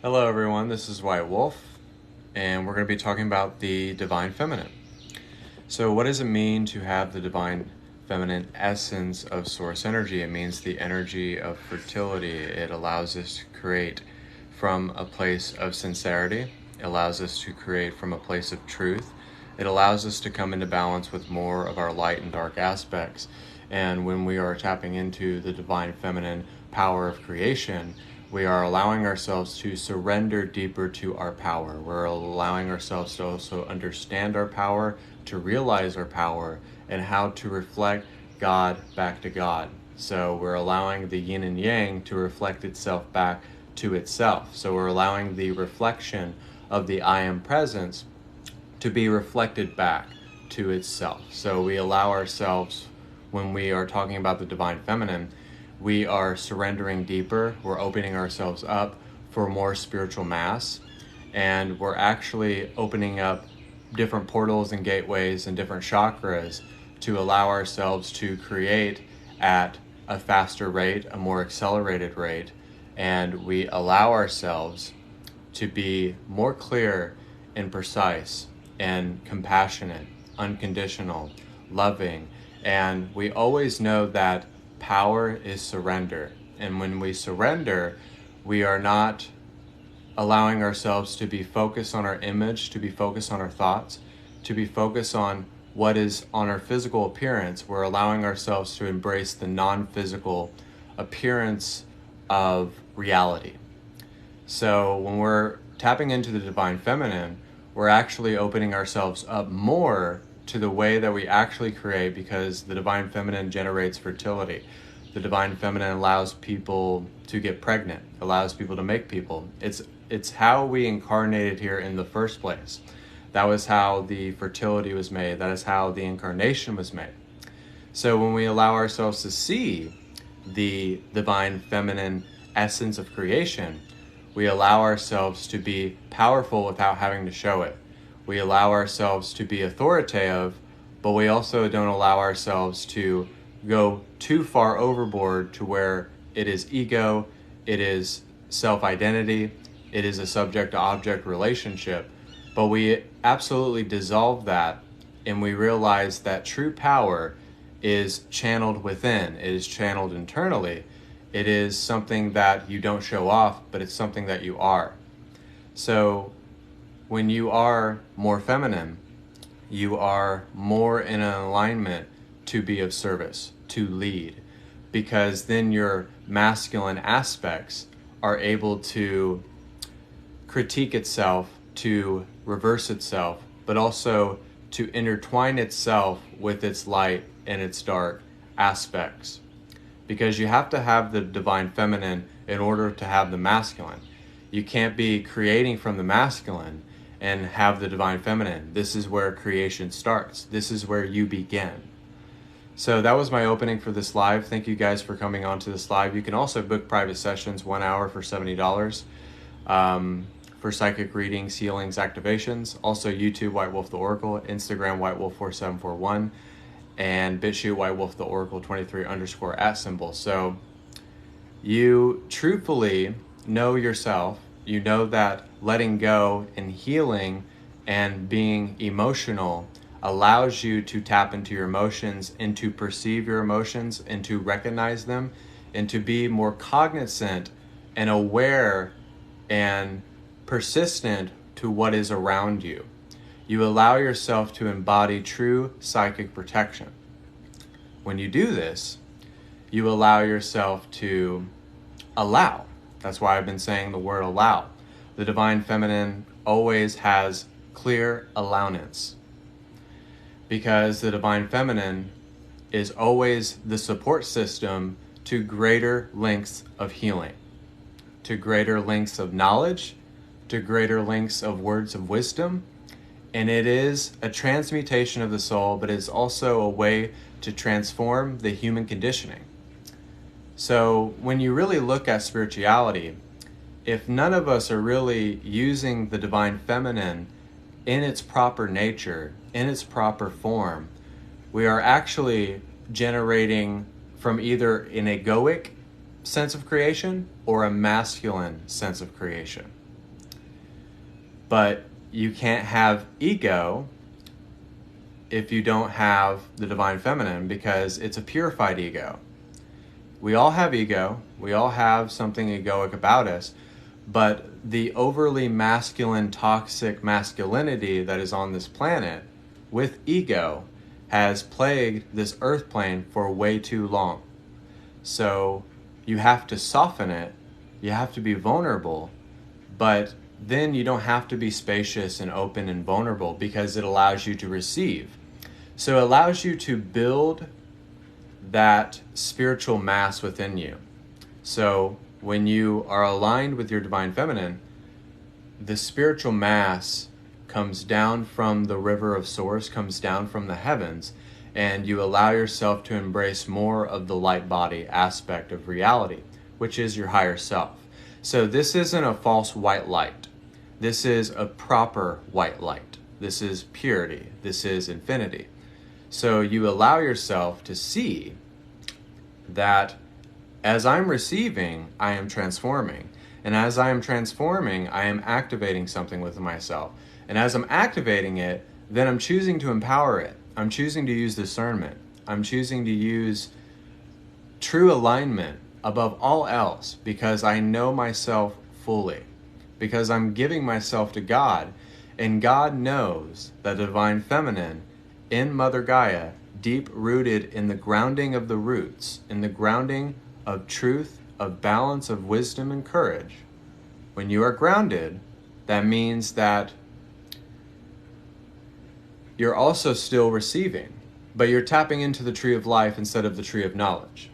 Hello everyone, this is White Wolf, and we're going to be talking about the Divine Feminine. So what does it mean to have the Divine Feminine essence of Source energy? It means the energy of fertility. It allows us to create from a place of sincerity. It allows us to create from a place of truth. It allows us to come into balance with more of our light and dark aspects. And when we are tapping into the Divine Feminine power of creation, we are allowing ourselves to surrender deeper to our power. We're allowing ourselves to also understand our power, to realize our power, and how to reflect God back to God. So we're allowing the yin and yang to reflect itself back to itself. So we're allowing the reflection of the I am presence to be reflected back to itself. So we allow ourselves, when we are talking about the Divine Feminine, we are surrendering deeper, we're opening ourselves up for more spiritual mass, and we're actually opening up different portals and gateways and different chakras to allow ourselves to create at a faster rate, a more accelerated rate, and we allow ourselves to be more clear and precise and compassionate, unconditional, loving, and we always know that power is surrender. And when we surrender, we are not allowing ourselves to be focused on our image, to be focused on our thoughts, to be focused on what is on our physical appearance. We're allowing ourselves to embrace the non-physical appearance of reality. So when we're tapping into the Divine Feminine, we're actually opening ourselves up more to the way that we actually create, because the Divine Feminine generates fertility. The Divine Feminine allows people to get pregnant, allows people to make people. It's how we incarnated here in the first place. That was how the fertility was made. That is how the incarnation was made. So when we allow ourselves to see the Divine Feminine essence of creation, we allow ourselves to be powerful without having to show it. We allow ourselves to be authoritative, but we also don't allow ourselves to go too far overboard to where it is ego, it is self-identity, it is a subject-to-object relationship. But we absolutely dissolve that, and we realize that true power is channeled within. It is channeled internally. It is something that you don't show off, but it's something that you are. So when you are more feminine, you are more in an alignment to be of service, to lead, because then your masculine aspects are able to critique itself, to reverse itself, but also to intertwine itself with its light and its dark aspects. Because you have to have the Divine Feminine in order to have the masculine. You can't be creating from the masculine and have the Divine Feminine. This is where creation starts. This is where you begin. So that was my opening for this live. Thank you guys for coming on to this live. You can also book private sessions, 1 hour for $70, for psychic readings, healings, activations. Also YouTube, White Wolf the Oracle, Instagram, White Wolf 4741, and BitChute, White Wolf the Oracle 23_@. So you truthfully know yourself. You know that letting go and healing and being emotional allows you to tap into your emotions and to perceive your emotions and to recognize them and to be more cognizant and aware and persistent to what is around you. You allow yourself to embody true psychic protection. When you do this, you allow yourself to allow. That's why I've been saying the word allow. The Divine Feminine always has clear allowance, because the Divine Feminine is always the support system to greater lengths of healing, to greater lengths of knowledge, to greater lengths of words of wisdom. And it is a transmutation of the soul, but it's also a way to transform the human conditioning. So when you really look at spirituality, if none of us are really using the Divine Feminine in its proper nature, in its proper form, we are actually generating from either an egoic sense of creation or a masculine sense of creation. But you can't have ego if you don't have the divine feminine, because it's a purified ego. We all have ego. We all have something egoic about us. But the overly masculine, toxic masculinity that is on this planet with ego has plagued this earth plane for way too long. So you have to soften it. You have to be vulnerable. But then you don't have to be spacious and open and vulnerable, because it allows you to receive. So it allows you to build that spiritual mass within you. So when you are aligned with your divine feminine, the spiritual mass comes down from the river of source, comes down from the heavens, and you allow yourself to embrace more of the light body aspect of reality, which is your higher self. So this isn't a false white light. This is a proper white light. This is purity. This is infinity. So you allow yourself to see that as I'm receiving, I am transforming. And as I am transforming, I am activating something within myself. And as I'm activating it, then I'm choosing to empower it. I'm choosing to use discernment. I'm choosing to use true alignment above all else, because I know myself fully. Because I'm giving myself to God. And God knows the divine feminine in Mother Gaia, deep rooted in the grounding of the roots, in the grounding of truth, of balance, of wisdom and courage. When you are grounded, that means that you're also still receiving, but you're tapping into the tree of life instead of the tree of knowledge.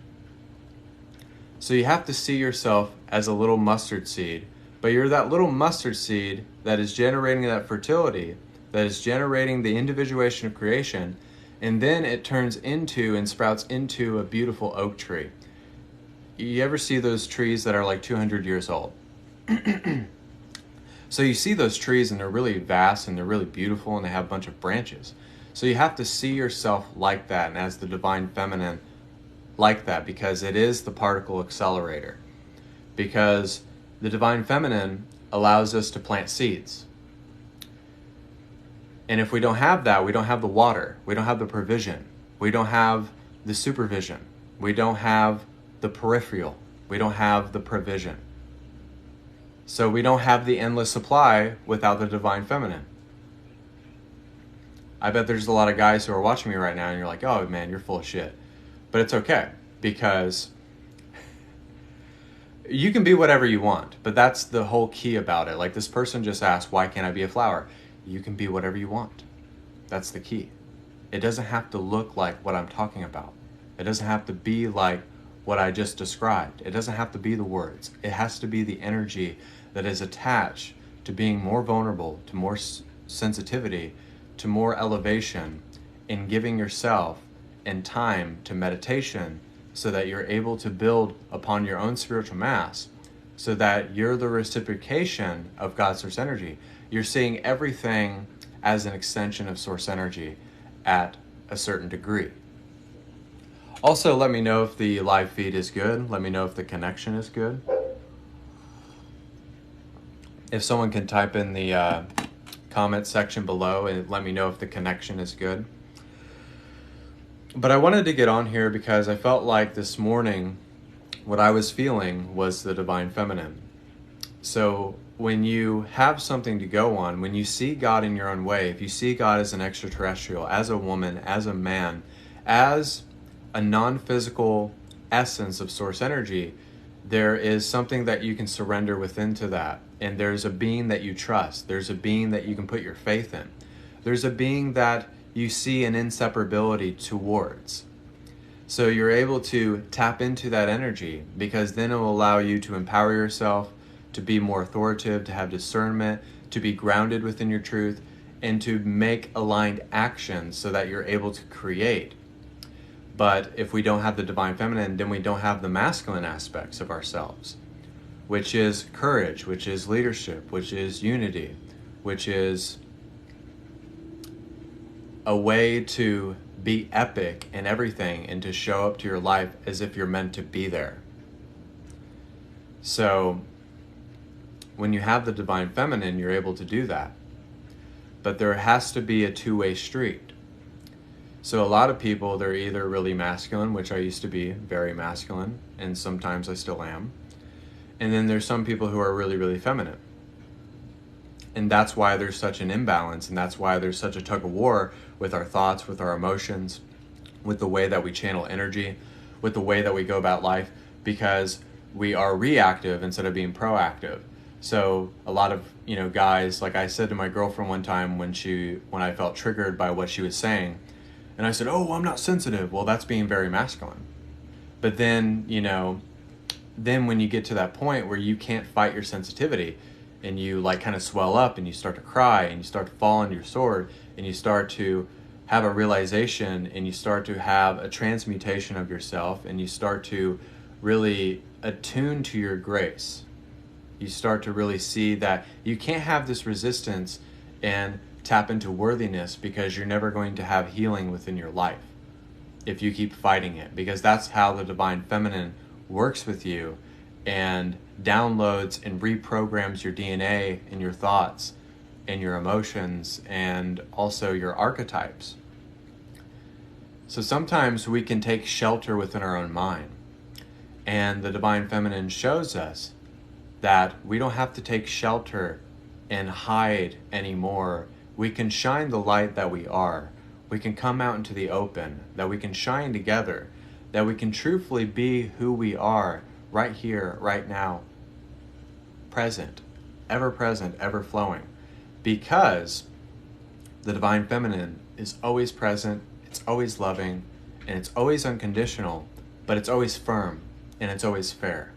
So you have to see yourself as a little mustard seed, but you're that little mustard seed that is generating that fertility, that is generating the individuation of creation, and then it turns into and sprouts into a beautiful oak tree. You ever see those trees that are like 200 years old? So you see those trees and they're really vast and they're really beautiful and they have a bunch of branches. So you have to see yourself like that, and as the divine feminine like that, because it is the particle accelerator. Because the divine feminine allows us to plant seeds. And if we don't have that, we don't have the water, we don't have the provision, we don't have the supervision, we don't have the peripheral, we don't have the provision. So we don't have the endless supply without the divine feminine. I bet there's a lot of guys who are watching me right now and you're like, oh man, you're full of shit. But it's okay, because you can be whatever you want, but that's the whole key about it. Like this person just asked, why can't I be a flower? You can be whatever you want. That's the key. It doesn't have to look like what I'm talking about. It doesn't have to be like what I just described. It doesn't have to be the words. It has to be the energy that is attached to being more vulnerable, to more sensitivity, to more elevation, in giving yourself and time to meditation, so that you're able to build upon your own spiritual mass, so that you're the reciprocation of God's source energy. You're seeing everything as an extension of source energy at a certain degree. Also, let me know if the live feed is good. Let me know if the connection is good. If someone can type in the comment section below and let me know if the connection is good. But I wanted to get on here because I felt like this morning what I was feeling was the divine feminine. So when you have something to go on, when you see God in your own way, if you see God as an extraterrestrial, as a woman, as a man, as a non-physical essence of source energy, there is something that you can surrender within to that. And there's a being that you trust. There's a being that you can put your faith in. There's a being that you see an inseparability towards. So you're able to tap into that energy, because then it will allow you to empower yourself, to be more authoritative, to have discernment, to be grounded within your truth, and to make aligned actions so that you're able to create. But if we don't have the divine feminine, then we don't have the masculine aspects of ourselves, which is courage, which is leadership, which is unity, which is a way to be epic in everything and to show up to your life as if you're meant to be there. So when you have the divine feminine, you're able to do that. But there has to be a two-way street. So a lot of people, they're either really masculine, which I used to be very masculine, and sometimes I still am. And then there's some people who are really, really feminine. And that's why there's such an imbalance, and that's why there's such a tug of war with our thoughts, with our emotions, with the way that we channel energy, with the way that we go about life, because we are reactive instead of being proactive. So a lot of, guys, like I said to my girlfriend one time when I felt triggered by what she was saying, and I said, "Oh, I'm not sensitive." Well, that's being very masculine. But then, then when you get to that point where you can't fight your sensitivity, and you like kind of swell up and you start to cry and you start to fall on your sword and you start to have a realization and you start to have a transmutation of yourself and you start to really attune to your grace. You start to really see that you can't have this resistance and tap into worthiness, because you're never going to have healing within your life if you keep fighting it, because that's how the divine feminine works with you and downloads and reprograms your DNA and your thoughts and your emotions and also your archetypes. So sometimes we can take shelter within our own mind, and the divine feminine shows us that we don't have to take shelter and hide anymore. We can shine the light that we are. We can come out into the open, that we can shine together, that we can truthfully be who we are right here, right now, present, ever flowing, because the divine feminine is always present, it's always loving, and it's always unconditional, but it's always firm, and it's always fair.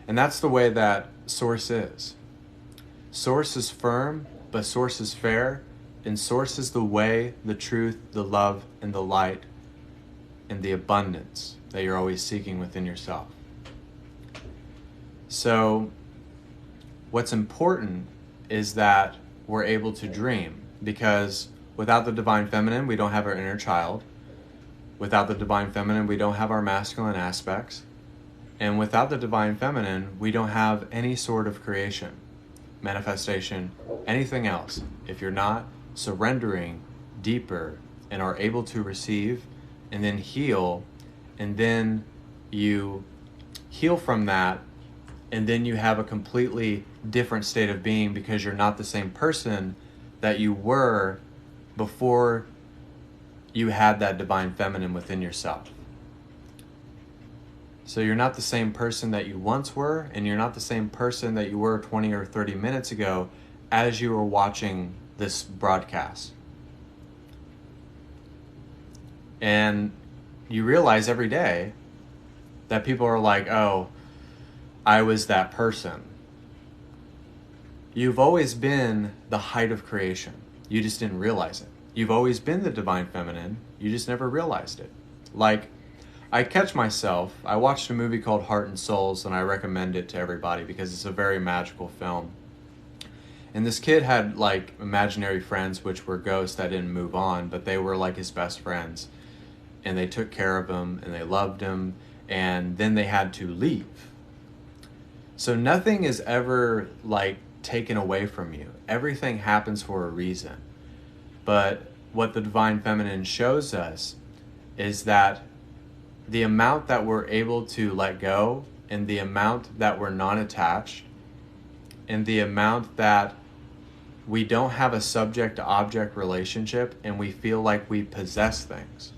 And that's the way that Source is. Source is firm, but Source is fair, and Source is the way, the truth, the love, and the light, and the abundance that you're always seeking within yourself. So what's important is that we're able to dream, because without the divine feminine, we don't have our inner child. Without the divine feminine, we don't have our masculine aspects. And without the divine feminine, we don't have any sort of creation, manifestation, anything else. If you're not surrendering deeper and are able to receive and then heal, and then you heal from that, and then you have a completely different state of being, because you're not the same person that you were before you had that divine feminine within yourself. So you're not the same person that you once were, and you're not the same person that you were 20 or 30 minutes ago as you were watching this broadcast. And you realize every day that people are like, "Oh, I was that person." You've always been the height of creation. You just didn't realize it. You've always been the divine feminine. You just never realized it. Like, I catch myself, I watched a movie called Heart and Souls, and I recommend it to everybody because it's a very magical film. And this kid had like imaginary friends, which were ghosts that didn't move on, but they were like his best friends. And they took care of him and they loved him, and then they had to leave. So nothing is ever like taken away from you. Everything happens for a reason. But what the divine feminine shows us is that the amount that we're able to let go, and the amount that we're non-attached, and the amount that we don't have a subject-to-object relationship and we feel like we possess things.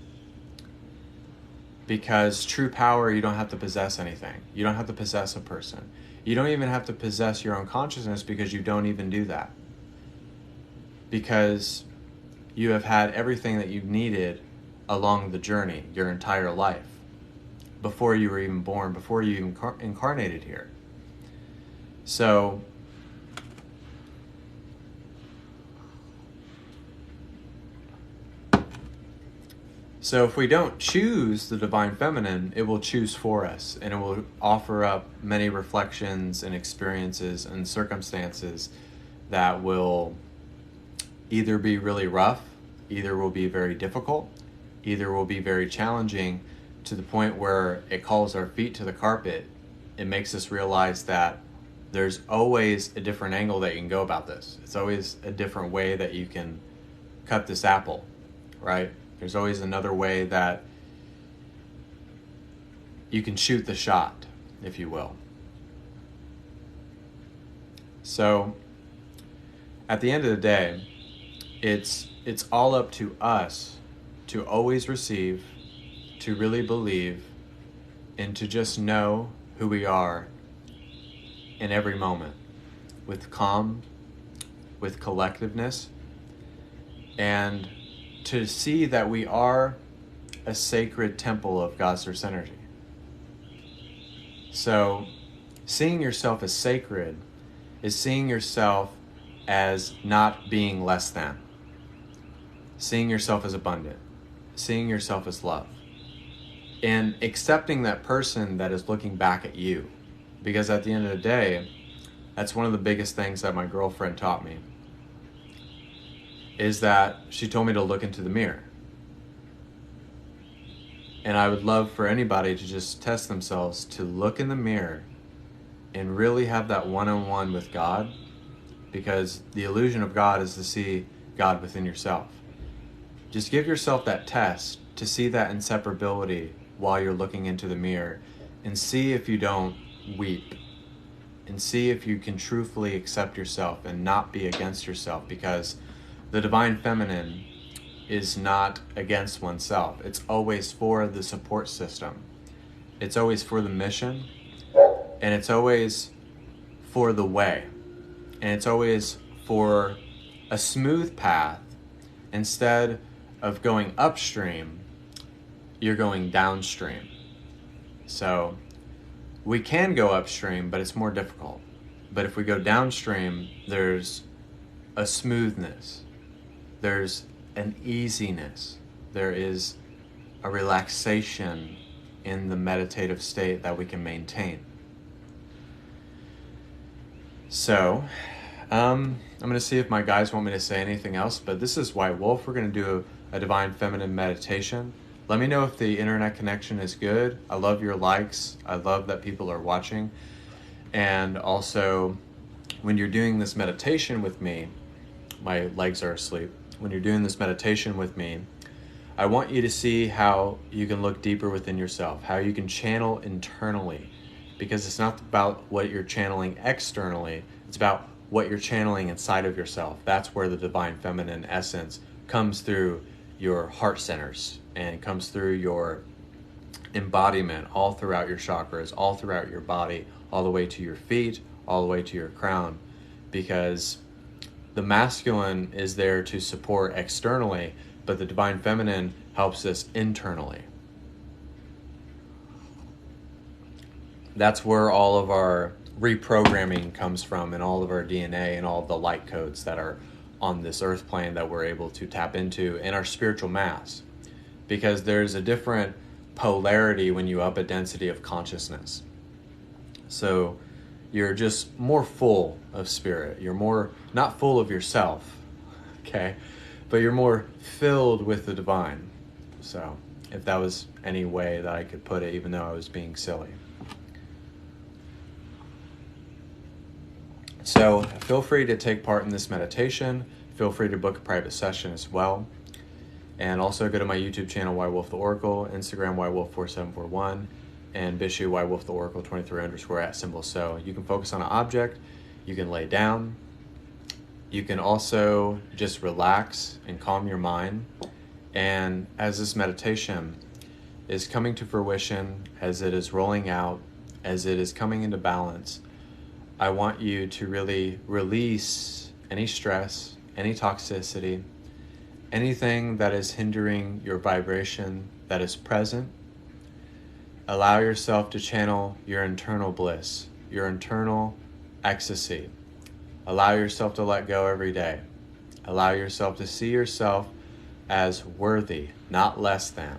Because true power, you don't have to possess anything. You don't have to possess a person. You don't even have to possess your own consciousness, because you don't even do that. Because you have had everything that you needed along the journey, your entire life, before you were even born, before you even incarnated here. So if we don't choose the divine feminine, it will choose for us, and it will offer up many reflections and experiences and circumstances that will either be really rough, either will be very difficult, either will be very challenging, to the point where it calls our feet to the carpet. It makes us realize that there's always a different angle that you can go about this. It's always a different way that you can cut this apple, right? There's always another way that you can shoot the shot, if you will. So at the end of the day, it's all up to us to always receive, to really believe, and to just know who we are in every moment, with calm, with collectiveness, and to see that we are a sacred temple of God's source energy. So seeing yourself as sacred is seeing yourself as not being less than, seeing yourself as abundant, seeing yourself as love, and accepting that person that is looking back at you. Because at the end of the day, that's one of the biggest things that my girlfriend taught me, is that she told me to look into the mirror. And I would love for anybody to just test themselves to look in the mirror and really have that one-on-one with God, because the illusion of God is to see God within yourself. Just give yourself that test to see that inseparability while you're looking into the mirror, and see if you don't weep, and see if you can truthfully accept yourself and not be against yourself, because the divine feminine is not against oneself. It's always for the support system. It's always for the mission, and it's always for the way, and it's always for a smooth path. Instead of going upstream, you're going downstream. So we can go upstream, but it's more difficult. But if we go downstream, there's a smoothness, there's an easiness, there is a relaxation in the meditative state that we can maintain. So I'm going to see if my guys want me to say anything else, but this is White Wolf. We're going to do a divine feminine meditation. Let me know if the internet connection is good. I love your likes. I love that people are watching. And also, when you're doing this meditation with me, my legs are asleep. When you're doing this meditation with me, I want you to see how you can look deeper within yourself, how you can channel internally, because it's not about what you're channeling externally, it's about what you're channeling inside of yourself. That's where the divine feminine essence comes through your heart centers and comes through your embodiment all throughout your chakras, all throughout your body, all the way to your feet, all the way to your crown, because the masculine is there to support externally, but the divine feminine helps us internally. That's where all of our reprogramming comes from, and all of our DNA and all of the light codes that are on this earth plane that we're able to tap into in our spiritual mass. Because there's a different polarity when you up a density of consciousness. So you're just more full of spirit. You're more, not full of yourself, okay? But you're more filled with the divine. So if that was any way that I could put it, even though I was being silly. So feel free to take part in this meditation. Feel free to book a private session as well. And also go to my YouTube channel, whitewolftheoracle, Instagram, whitewolf4741, and Bishu, whitewolftheoracle 23_ @ so. You can focus on an object, you can lay down, you can also just relax and calm your mind. And as this meditation is coming to fruition, as it is rolling out, as it is coming into balance, I want you to really release any stress, any toxicity, anything that is hindering your vibration that is present. Allow yourself to channel your internal bliss, your internal ecstasy. Allow yourself to let go every day. Allow yourself to see yourself as worthy, not less than.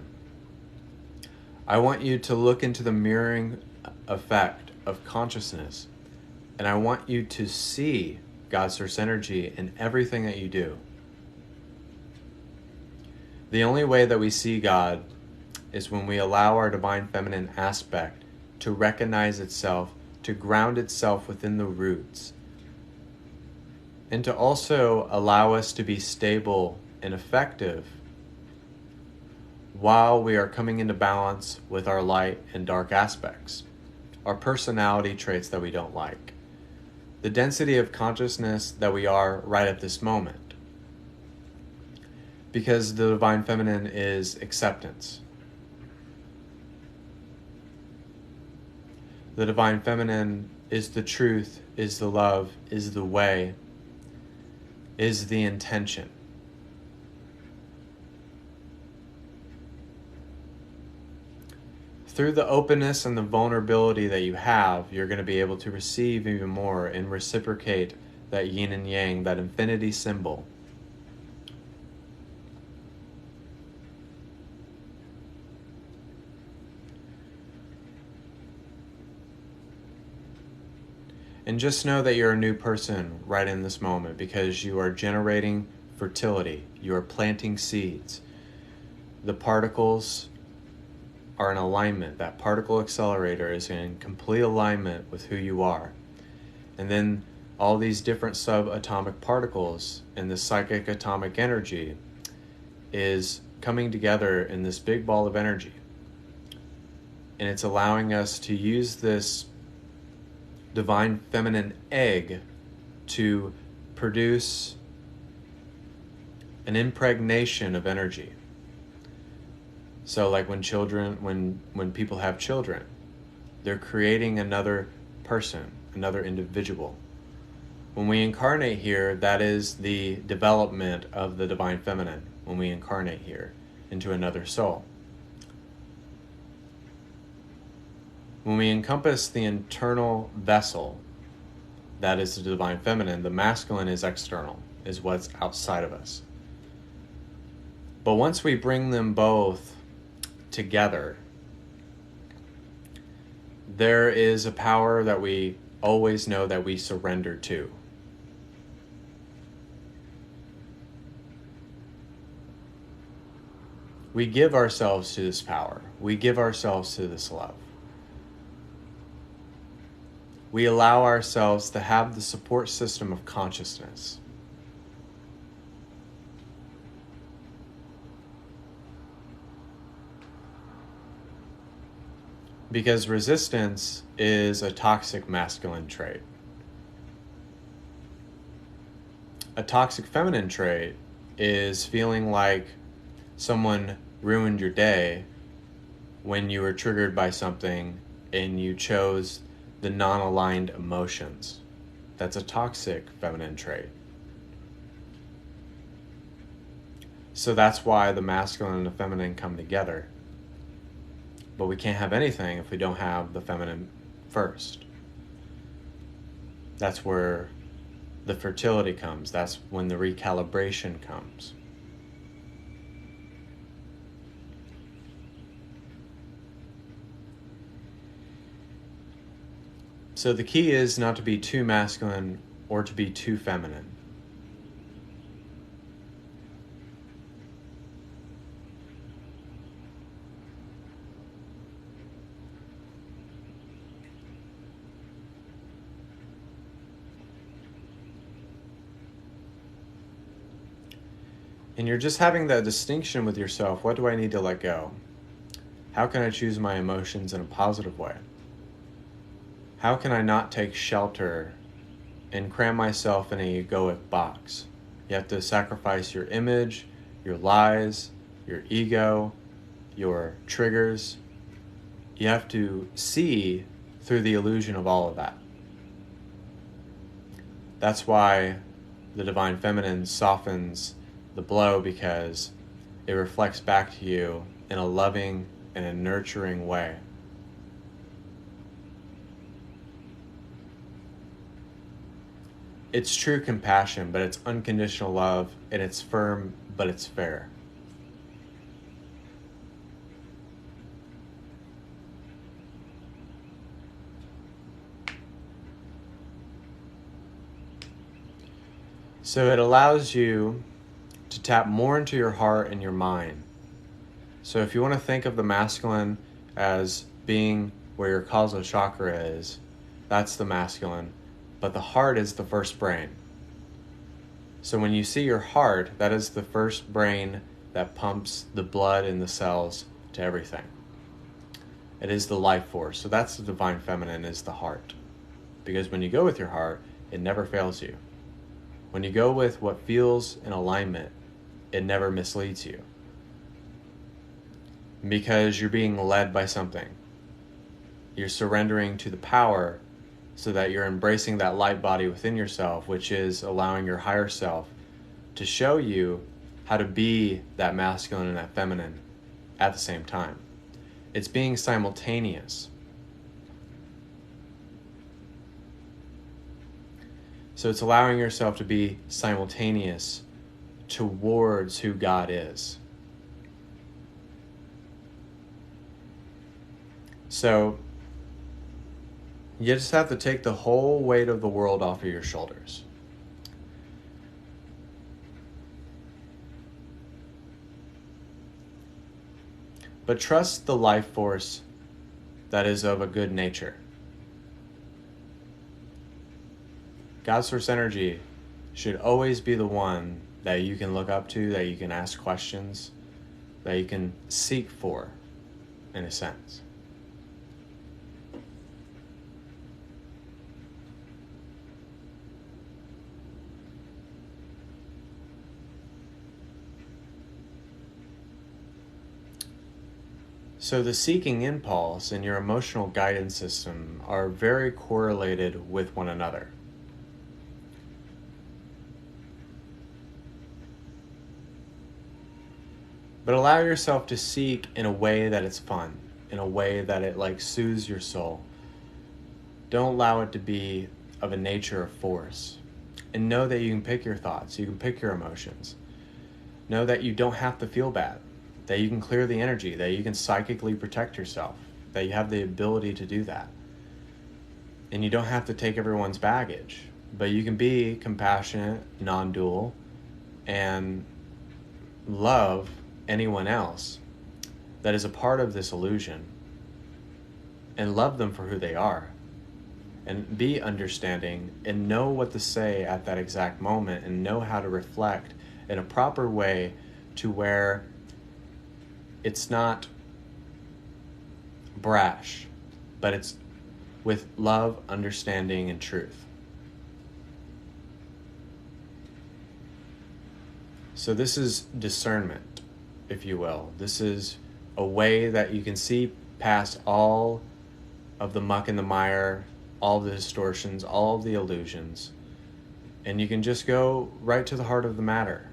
I want you to look into the mirroring effect of consciousness, and I want you to see God's source energy in everything that you do. The only way that we see God is when we allow our divine feminine aspect to recognize itself to ground itself within the roots, and to also allow us to be stable and effective while we are coming into balance with our light and dark aspects, our personality traits that we don't like, the density of consciousness that we are right at this moment. Because the Divine Feminine is acceptance. The Divine Feminine is the truth, is the love, is the way, is the intention. Through the openness and the vulnerability that you have, you're going to be able to receive even more and reciprocate that yin and yang, that infinity symbol. And just know that you're a new person right in this moment, because you are generating fertility. You are planting seeds. The particles are in alignment. That particle accelerator is in complete alignment with who you are. And then all these different subatomic particles and the psychic atomic energy is coming together in this big ball of energy. And it's allowing us to use this Divine Feminine egg to produce an impregnation of energy. So like when people have children, they're creating another person, another individual. When we incarnate here, that is the development of the Divine Feminine, when we incarnate here into another soul. When we encompass the internal vessel, that is the Divine Feminine, the masculine is external, is what's outside of us. But once we bring them both together, there is a power that we always know that we surrender to. We give ourselves to this power. We give ourselves to this love. We allow ourselves to have the support system of consciousness. Because resistance is a toxic masculine trait. A toxic feminine trait is feeling like someone ruined your day when you were triggered by something and you chose the non-aligned emotions. That's a toxic feminine trait. So that's why the masculine and the feminine come together. But we can't have anything if we don't have the feminine first. That's where the fertility comes. That's when the recalibration comes. So the key is not to be too masculine or to be too feminine. And you're just having that distinction with yourself. What do I need to let go? How can I choose my emotions in a positive way? How can I not take shelter and cram myself in a egoic box? You have to sacrifice your image, your lies, your ego, your triggers. You have to see through the illusion of all of that. That's why the Divine Feminine softens the blow, because it reflects back to you in a loving and a nurturing way. It's true compassion, but it's unconditional love, and it's firm, but it's fair. So it allows you to tap more into your heart and your mind. So if you want to think of the masculine as being where your causal chakra is, that's the masculine, but the heart is the first brain. So when you see your heart, that is the first brain that pumps the blood in the cells to everything. It is the life force. So that's the divine feminine, is the heart. Because when you go with your heart, it never fails you. When you go with what feels in alignment, it never misleads you. Because you're being led by something. You're surrendering to the power so that you're embracing that light body within yourself, which is allowing your higher self to show you how to be that masculine and that feminine at the same time. It's being simultaneous. So it's allowing yourself to be simultaneous towards who God is. So you just have to take the whole weight of the world off of your shoulders. But trust the life force that is of a good nature. God's source energy should always be the one that you can look up to, that you can ask questions, that you can seek for, in a sense. So the seeking impulse and your emotional guidance system are very correlated with one another. But allow yourself to seek in a way that it's fun, in a way that it soothes your soul. Don't allow it to be of a nature of force. And know that you can pick your thoughts, you can pick your emotions. Know that you don't have to feel bad, that you can clear the energy, that you can psychically protect yourself, that you have the ability to do that. And you don't have to take everyone's baggage, but you can be compassionate, non-dual, and love anyone else that is a part of this illusion, and love them for who they are, and be understanding and know what to say at that exact moment, and know how to reflect in a proper way to where it's not brash, but it's with love, understanding, and truth. So this is discernment, if you will. This is a way that you can see past all of the muck and the mire, all the distortions, all of the illusions, and you can just go right to the heart of the matter.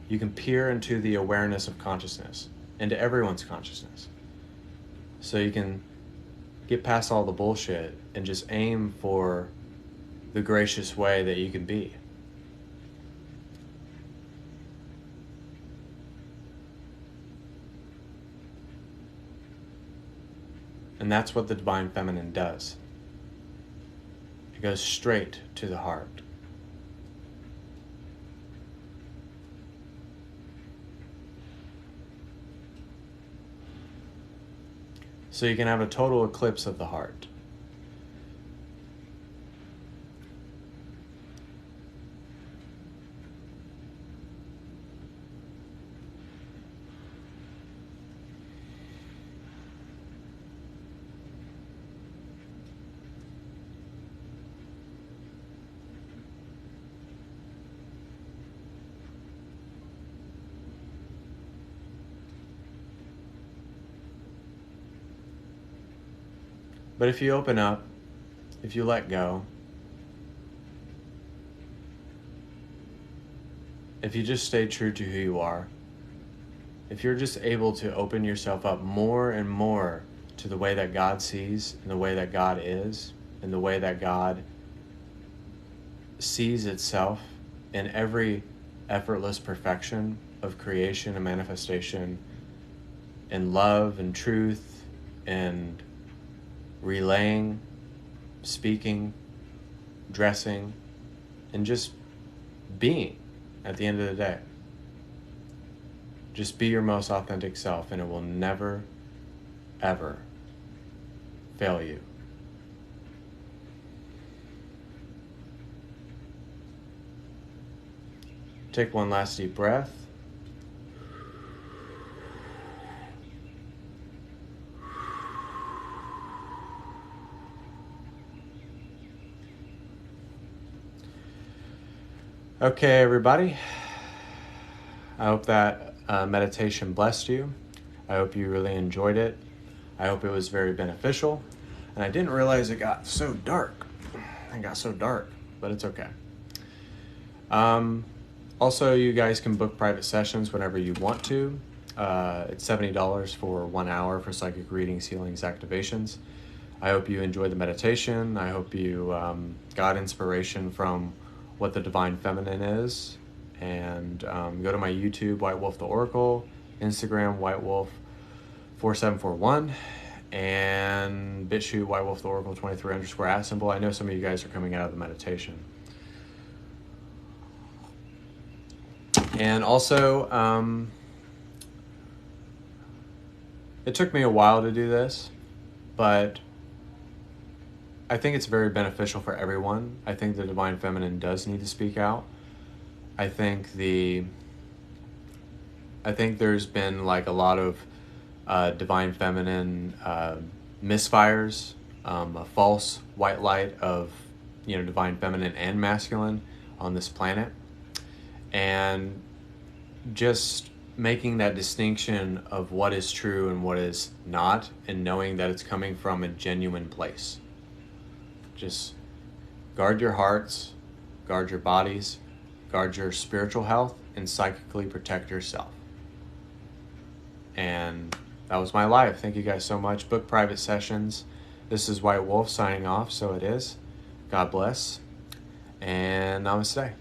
You can peer into the awareness of consciousness, into everyone's consciousness. So you can get past all the bullshit and just aim for the gracious way that you can be. And that's what the divine feminine does. It goes straight to the heart. So you can have a total eclipse of the heart. But if you open up, if you let go, if you just stay true to who you are, if you're just able to open yourself up more and more to the way that God sees, and the way that God is, and the way that God sees itself in every effortless perfection of creation and manifestation, and love and truth and relaying, speaking, dressing, and just being at the end of the day. Just be your most authentic self, and it will never, ever fail you. Take one last deep breath. Okay, everybody. I hope that meditation blessed you. I hope you really enjoyed it. I hope it was very beneficial. And I didn't realize it got so dark. It got so dark, but it's okay. Also, you guys can book private sessions whenever you want to. It's $70 for 1 hour for psychic readings, healings, activations. I hope you enjoyed the meditation. I hope you got inspiration from what the Divine Feminine is. And go to my YouTube, White Wolf the Oracle, Instagram, whitewolf4741, and BitChute, White Wolf the Oracle 23_@. I know some of you guys are coming out of the meditation. And also, it took me a while to do this, but I think it's very beneficial for everyone. I think the Divine Feminine does need to speak out. I think there's been like a lot of Divine Feminine misfires, a false white light of Divine Feminine and masculine on this planet, and just making that distinction of what is true and what is not, and knowing that it's coming from a genuine place. Just guard your hearts, guard your bodies, guard your spiritual health, and psychically protect yourself. And that was my life. Thank you guys so much. Book private sessions. This is White Wolf signing off, so it is. God bless, and namaste.